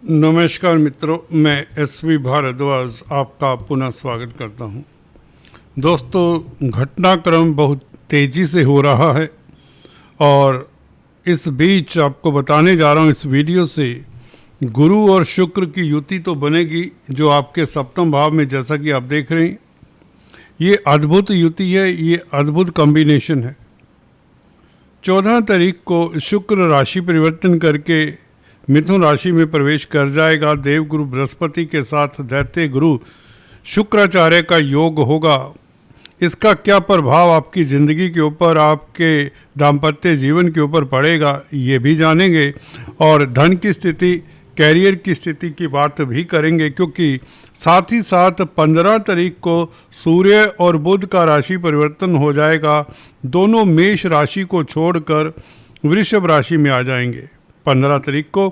नमस्कार मित्रों, मैं एसवी भारद्वाज आपका पुनः स्वागत करता हूं। दोस्तों, घटनाक्रम बहुत तेज़ी से हो रहा है और इस बीच आपको बताने जा रहा हूं इस वीडियो से गुरु और शुक्र की युति तो बनेगी, जो आपके सप्तम भाव में, जैसा कि आप देख रहे हैं, ये अद्भुत युति है, ये अद्भुत कॉम्बिनेशन है। 14 तारीख को शुक्र राशि परिवर्तन करके मिथुन राशि में प्रवेश कर जाएगा। देवगुरु बृहस्पति के साथ दैत्य गुरु शुक्राचार्य का योग होगा। इसका क्या प्रभाव आपकी ज़िंदगी के ऊपर, आपके दाम्पत्य जीवन के ऊपर पड़ेगा, ये भी जानेंगे। और धन की स्थिति, कैरियर की स्थिति की बात भी करेंगे, क्योंकि साथ ही साथ 15 तारीख को सूर्य और बुध का राशि परिवर्तन हो जाएगा। दोनों मेष राशि को छोड़कर वृषभ राशि में आ जाएंगे। 15 तारीख को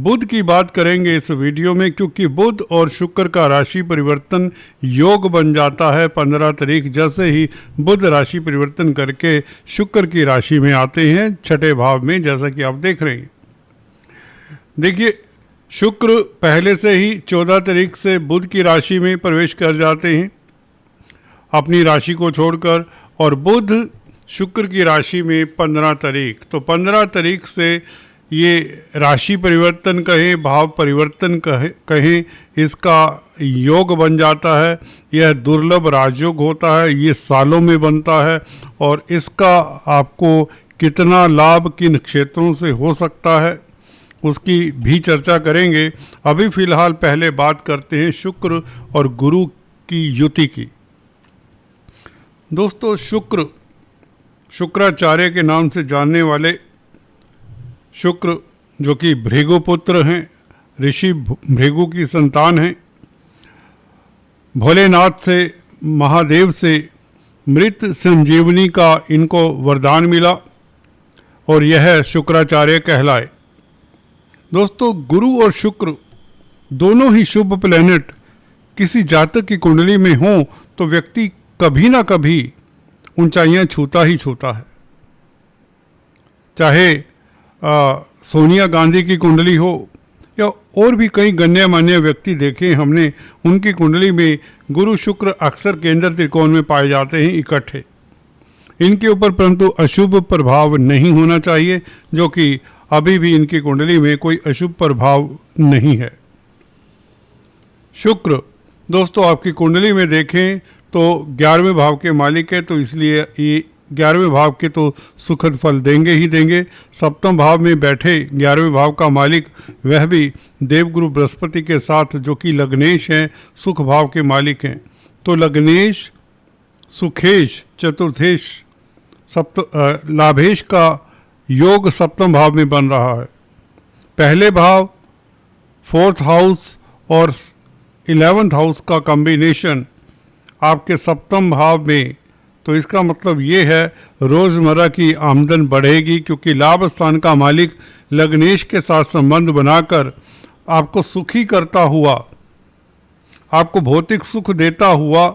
बुध की बात करेंगे इस वीडियो में, क्योंकि बुध और शुक्र का राशि परिवर्तन योग बन जाता है। 15 तारीख जैसे ही बुध राशि परिवर्तन करके शुक्र की राशि में आते हैं, छठे भाव में, जैसा कि आप देख रहे हैं। देखिए, शुक्र पहले से ही 14 तारीख से बुध की राशि में प्रवेश कर जाते हैं अपनी राशि को छोड़कर, और बुध शुक्र की राशि में 15 तारीख। तो 15 तारीख से ये राशि परिवर्तन कहें, भाव परिवर्तन कहें, इसका योग बन जाता है। यह दुर्लभ राजयोग होता है, ये सालों में बनता है, और इसका आपको कितना लाभ किन क्षेत्रों से हो सकता है उसकी भी चर्चा करेंगे। अभी फ़िलहाल पहले बात करते हैं शुक्र और गुरु की युति की। दोस्तों, शुक्राचार्य के नाम से जानने वाले शुक्र, जो कि भृगुपुत्र हैं, ऋषि भृगु की संतान हैं, भोलेनाथ से, महादेव से मृत संजीवनी का इनको वरदान मिला और यह शुक्राचार्य कहलाए। दोस्तों, गुरु और शुक्र दोनों ही शुभ प्लैनेट किसी जातक की कुंडली में हों तो व्यक्ति कभी ना कभी ऊंचाइयां छूता ही छूता है। चाहे सोनिया गांधी की कुंडली हो या और भी कई गण्यमान्य व्यक्ति देखे हमने, उनकी कुंडली में गुरु शुक्र अक्सर केंद्र त्रिकोण में पाए जाते हैं इकट्ठे। इनके ऊपर परंतु अशुभ प्रभाव नहीं होना चाहिए, जो कि अभी भी इनकी कुंडली में कोई अशुभ प्रभाव नहीं है। शुक्र दोस्तों आपकी कुंडली में देखें तो 11वें भाव के मालिक है, तो इसलिए ये 11वें भाव के तो सुखद फल देंगे ही देंगे। सप्तम भाव में बैठे 11वें भाव का मालिक, वह भी देवगुरु बृहस्पति के साथ, जो कि लग्नेश हैं, सुख भाव के मालिक हैं। तो लग्नेश, सुखेश, चतुर्थेश, लाभेश का योग सप्तम भाव में बन रहा है। पहले भाव, 4th हाउस और 11th हाउस का कॉम्बिनेशन आपके सप्तम भाव में, तो इसका मतलब ये है रोज़मर्रा की आमदन बढ़ेगी, क्योंकि लाभ स्थान का मालिक लग्नेश के साथ संबंध बनाकर आपको सुखी करता हुआ, आपको भौतिक सुख देता हुआ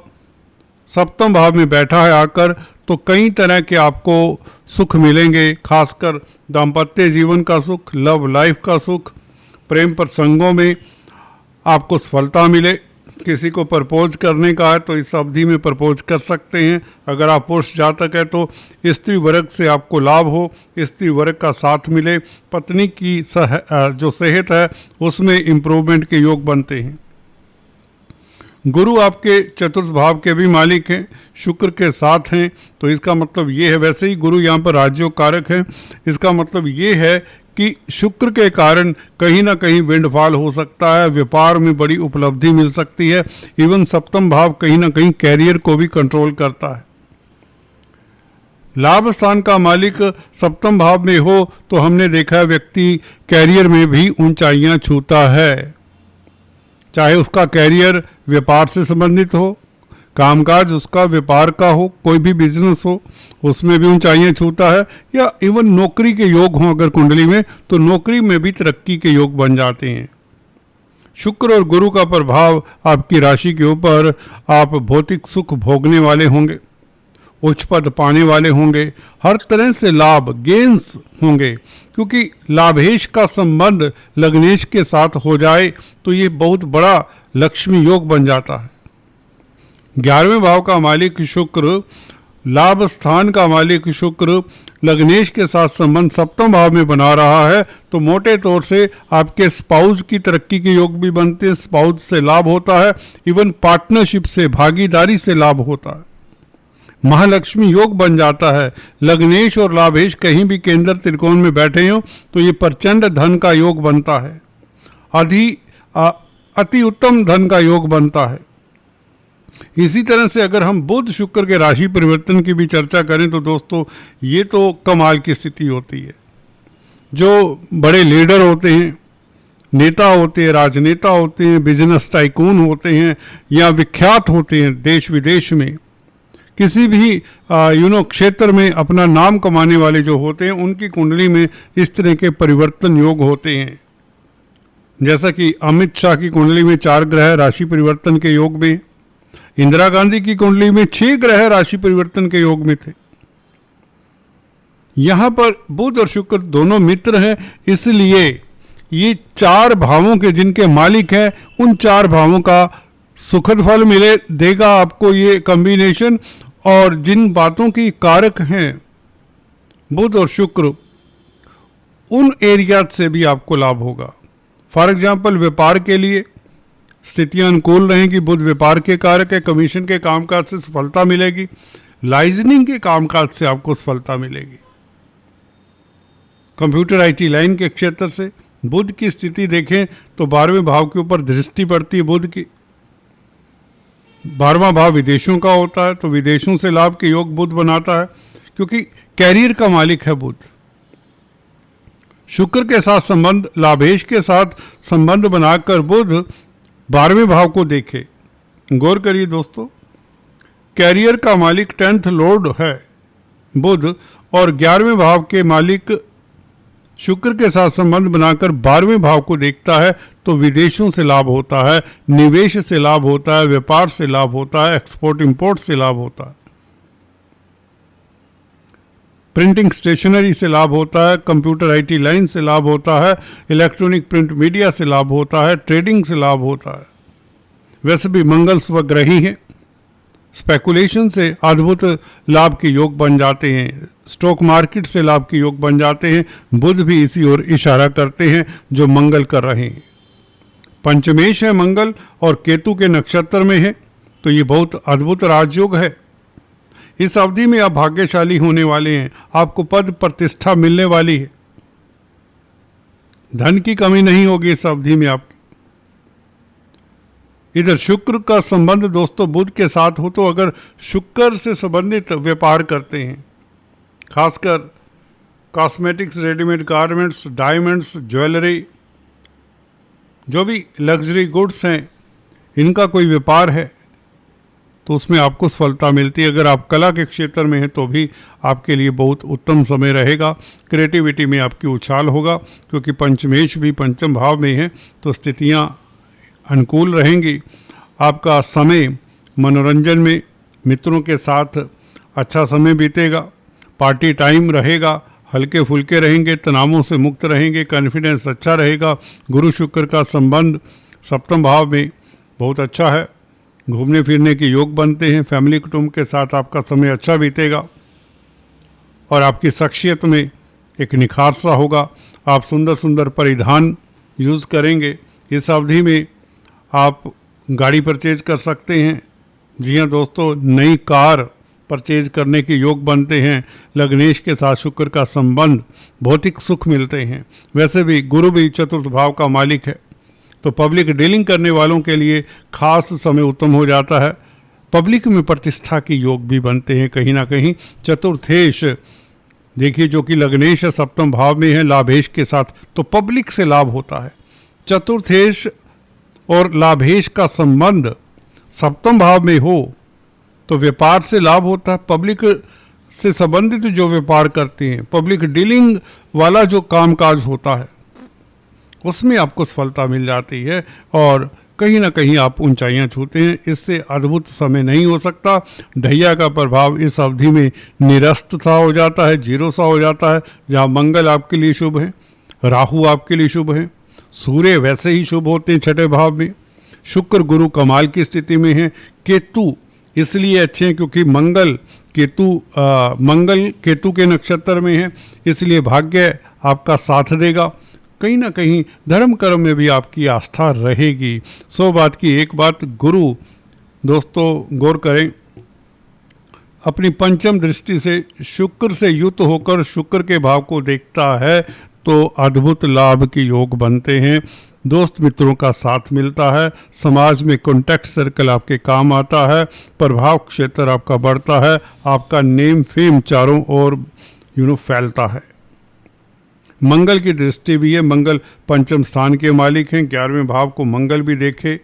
सप्तम भाव में बैठा है आकर, तो कई तरह के आपको सुख मिलेंगे, खासकर दाम्पत्य जीवन का सुख, लव लाइफ का सुख, प्रेम प्रसंगों में आपको सफलता मिले। किसी को प्रपोज करने का है तो इस अवधि में प्रपोज कर सकते हैं। अगर आप पुरुष जातक है तो स्त्री वर्ग से आपको लाभ हो, स्त्री वर्ग का साथ मिले, पत्नी की जो सेहत है उसमें इम्प्रूवमेंट के योग बनते हैं। गुरु आपके चतुर्थ भाव के भी मालिक हैं, शुक्र के साथ हैं, तो इसका मतलब ये है, वैसे ही गुरु यहाँ पर राजयोग कारक है, इसका मतलब ये है कि शुक्र के कारण कहीं ना कहीं विंडफॉल हो सकता है, व्यापार में बड़ी उपलब्धि मिल सकती है। इवन सप्तम भाव कहीं ना कहीं कैरियर को भी कंट्रोल करता है। लाभ स्थान का मालिक सप्तम भाव में हो तो हमने देखा है व्यक्ति कैरियर में भी ऊंचाइयां छूता है, चाहे उसका कैरियर व्यापार से संबंधित हो, कामकाज उसका व्यापार का हो, कोई भी बिजनेस हो, उसमें भी ऊंचाइयां छूता है, या इवन नौकरी के योग हों अगर कुंडली में, तो नौकरी में भी तरक्की के योग बन जाते हैं। शुक्र और गुरु का प्रभाव आपकी राशि के ऊपर, आप भौतिक सुख भोगने वाले होंगे, उच्च पद पाने वाले होंगे, हर तरह से लाभ गेन्स होंगे, क्योंकि लाभेश का संबंध लग्नेश के साथ हो जाए तो ये बहुत बड़ा लक्ष्मी योग बन जाता है। 11वें भाव का मालिक शुक्र, लाभ स्थान का मालिक शुक्र लग्नेश के साथ संबंध सप्तम भाव में बना रहा है, तो मोटे तौर से आपके स्पाउस की तरक्की के योग भी बनते हैं, स्पाउस से लाभ होता है, इवन पार्टनरशिप से, भागीदारी से लाभ होता है, महालक्ष्मी योग बन जाता है। लग्नेश और लाभेश कहीं भी केंद्र त्रिकोण में बैठे हो तो ये प्रचंड धन का योग बनता है, अति उत्तम धन का योग बनता है। इसी तरह से अगर हम बुध शुक्र के राशि परिवर्तन की भी चर्चा करें तो दोस्तों ये तो कमाल की स्थिति होती है। जो बड़े लीडर होते हैं, नेता होते हैं, राजनेता होते हैं, बिजनेस टाइकून होते हैं या विख्यात होते हैं देश विदेश में, किसी भी क्षेत्र में अपना नाम कमाने वाले जो होते हैं उनकी कुंडली में इस तरह के परिवर्तन योग होते हैं। जैसा कि अमित शाह की कुंडली में 4 ग्रह राशि परिवर्तन के योग में, इंदिरा गांधी की कुंडली में 6 ग्रह राशि परिवर्तन के योग में थे। यहां पर बुध और शुक्र दोनों मित्र हैं, इसलिए ये 4 भावों के जिनके मालिक हैं उन 4 भावों का सुखद फल मिले देगा आपको ये कॉम्बिनेशन। और जिन बातों की कारक हैं बुध और शुक्र, उन एरिया से भी आपको लाभ होगा। फॉर एग्जाम्पल व्यापार के लिए स्थितियां अनुकूल रहेंगी, बुध व्यापार के कारक है, कमीशन के कामकाज से सफलता मिलेगी, लाइजनिंग के कामकाज से आपको सफलता मिलेगी। कंप्यूटर आईटी लाइन के क्षेत्र से बुध की स्थिति देखें तो 12वें भाव के ऊपर दृष्टि पड़ती है बुध की। 12वां भाव विदेशों का होता है, तो विदेशों से लाभ के योग बुध बनाता है, क्योंकि कैरियर का मालिक है बुध। शुक्र के साथ संबंध, लाभेश के साथ संबंध बनाकर बुध 12वें भाव को देखे। गौर करिए दोस्तों, कैरियर का मालिक 10th लॉर्ड है बुध, और 11वें भाव के मालिक शुक्र के साथ संबंध बनाकर 12वें भाव को देखता है, तो विदेशों से लाभ होता है, निवेश से लाभ होता है, व्यापार से लाभ होता है, एक्सपोर्ट इंपोर्ट से लाभ होता है, प्रिंटिंग स्टेशनरी से लाभ होता है, कंप्यूटर आईटी लाइन से लाभ होता है, इलेक्ट्रॉनिक प्रिंट मीडिया से लाभ होता है, ट्रेडिंग से लाभ होता है। वैसे भी मंगल स्वग्रही है, स्पेकुलेशन से अद्भुत लाभ के योग बन जाते हैं, स्टॉक मार्केट से लाभ के योग बन जाते हैं। बुध भी इसी ओर इशारा करते हैं जो मंगल कर रहे हैं। पंचमेश है मंगल और केतु के नक्षत्र में है, तो ये बहुत अद्भुत राजयोग है। इस अवधि में आप भाग्यशाली होने वाले हैं, आपको पद प्रतिष्ठा मिलने वाली है, धन की कमी नहीं होगी इस अवधि में आपकी। इधर शुक्र का संबंध दोस्तों बुध के साथ हो, तो अगर शुक्र से संबंधित व्यापार करते हैं, खासकर cosmetics, readymade garments, diamonds, jewellery, जो भी लग्जरी गुड्स हैं, इनका कोई व्यापार है तो उसमें आपको सफलता मिलती है। अगर आप कला के क्षेत्र में हैं तो भी आपके लिए बहुत उत्तम समय रहेगा। क्रिएटिविटी में आपकी उछाल होगा, क्योंकि पंचमेश भी पंचम भाव में है, तो स्थितियां अनुकूल रहेंगी। आपका समय मनोरंजन में मित्रों के साथ अच्छा समय बीतेगा, पार्टी टाइम रहेगा, हल्के फुल्के रहेंगे, तनावों से मुक्त रहेंगे, कॉन्फिडेंस अच्छा रहेगा। गुरु शुक्र का संबंध सप्तम भाव में बहुत अच्छा है, घूमने फिरने के योग बनते हैं, फैमिली कुटुंब के साथ आपका समय अच्छा बीतेगा और आपकी शख्सियत में एक निखार सा होगा। आप सुंदर सुंदर परिधान यूज़ करेंगे। इस अवधि में आप गाड़ी परचेज कर सकते हैं। जी हाँ दोस्तों, नई कार परचेज करने के योग बनते हैं। लग्नेश के साथ शुक्र का संबंध, भौतिक सुख मिलते हैं। वैसे भी गुरु भी चतुर्थ भाव का मालिक है, तो पब्लिक डीलिंग करने वालों के लिए खास समय उत्तम हो जाता है। पब्लिक में प्रतिष्ठा के योग भी बनते हैं कहीं ना कहीं। चतुर्थेश देखिए, जो कि लग्नेश सप्तम भाव में है लाभेश के साथ, तो पब्लिक से लाभ होता है। चतुर्थेश और लाभेश का संबंध सप्तम भाव में हो तो व्यापार से लाभ होता है। पब्लिक से संबंधित जो व्यापार करते हैं, पब्लिक डीलिंग वाला जो कामकाज होता है, उसमें आपको सफलता मिल जाती है और कहीं ना कहीं आप ऊंचाइयां छूते हैं। इससे अद्भुत समय नहीं हो सकता। ढैया का प्रभाव इस अवधि में निरस्त सा हो जाता है, जीरो सा हो जाता है। जहाँ मंगल आपके लिए शुभ है, राहु आपके लिए शुभ है, सूर्य वैसे ही शुभ होते हैं छठे भाव में, शुक्र गुरु कमाल की स्थिति में है, केतु इसलिए अच्छे हैं क्योंकि मंगल केतु के नक्षत्र में है, इसलिए भाग्य आपका साथ देगा। कहीं ना कहीं धर्म कर्म में भी आपकी आस्था रहेगी। 100 बात की एक बात, गुरु दोस्तों गौर करें, अपनी पंचम दृष्टि से शुक्र से युक्त होकर शुक्र के भाव को देखता है तो अद्भुत लाभ के योग बनते हैं। दोस्त मित्रों का साथ मिलता है, समाज में कॉन्टैक्ट सर्कल आपके काम आता है, प्रभाव क्षेत्र आपका बढ़ता है, आपका नेम फेम चारों ओर फैलता है। मंगल की दृष्टि भी है, मंगल पंचम स्थान के मालिक हैं। 11वें भाव को मंगल भी देखे,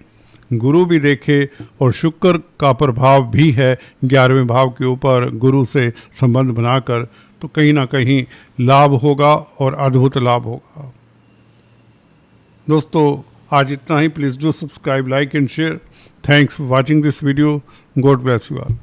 गुरु भी देखे और शुक्र का प्रभाव भी है 11वें भाव के ऊपर गुरु से संबंध बनाकर, तो कहीं ना कहीं लाभ होगा और अद्भुत लाभ होगा। दोस्तों आज इतना ही। Please do subscribe, like and share. Thanks for watching this video. God bless you all.